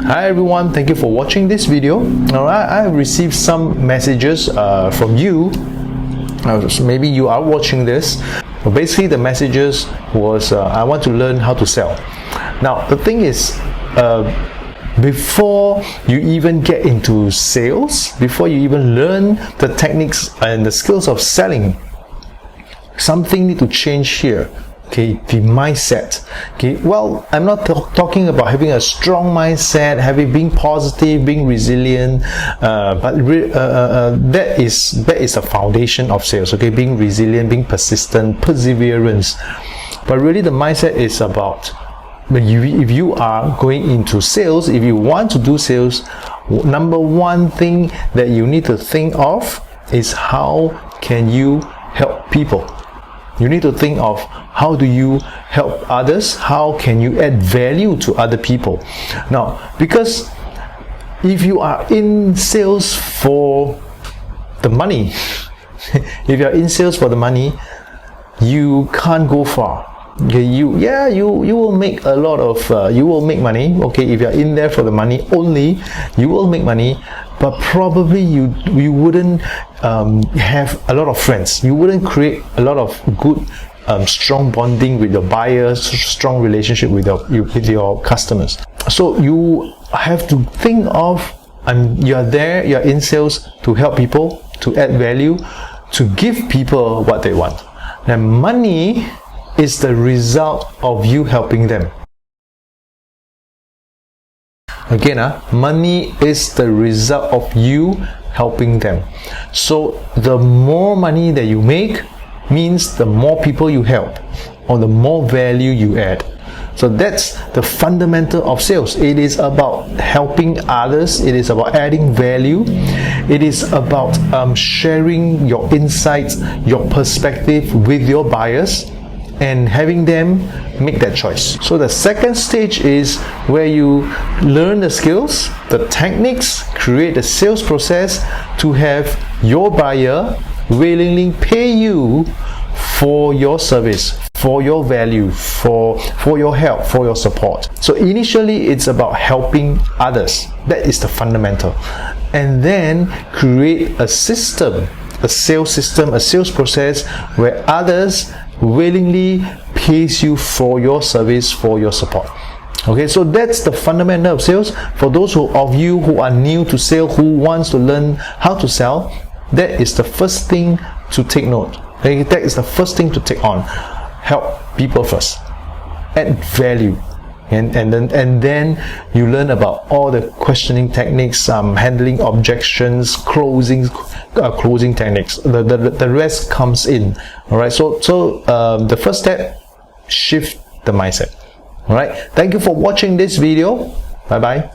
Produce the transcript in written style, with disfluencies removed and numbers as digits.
Hi everyone, thank you for watching this video. Alright, I have received some messages from you. Maybe you are watching this. But basically the messages was I want to learn how to sell. Now the thing is, before you even get into sales, before you even learn the techniques and the skills of selling, something need to change here. Okay, the mindset. Okay, well, I'm not talking about having a strong mindset, being positive, being resilient, but that is a foundation of sales. Okay, being resilient, being persistent, perseverance. But really, the mindset is about if you are going into sales, if you want to do sales, number one thing that you need to think of is how can you help people. You need to think of how do you help others, how can you add value to other people. Now, because if you are in sales for the money, if you are in sales for the money, you can't go far. Okay, you will make a lot of you will make money. Okay, if you're in there for the money only, you will make money, but probably you wouldn't have a lot of friends. You wouldn't create a lot of good strong bonding with your buyers, strong relationship with your customers. So you have to think of, you are there, you are in sales to help people, to add value, to give people what they want. Now money is the result of you helping them. Again, money is the result of you helping them. So the more money that you make means the more people you help, or the more value you add. So that's the fundamental of sales. It is about helping others. It is about adding value. It is about sharing your insights, your perspective with your buyers, and having them make that choice. So the second stage is where you learn the skills, the techniques, create the sales process to have your buyer willingly pay you for your service, for your value, for your help, for your support. So initially it's about helping others. That is the fundamental. And then create a system, a sales system, a sales process where others willingly pays you for your service, for your support. Okay, so that's the fundamental of sales. For those of you who are new to sales, who wants to learn how to sell, that is the first thing to take note. Okay, that is the first thing to take on. Help people first, add value, and then you learn about all the questioning techniques, handling objections, closing techniques. The rest comes in. All right. So the first step, shift the mindset. All right. Thank you for watching this video. Bye bye.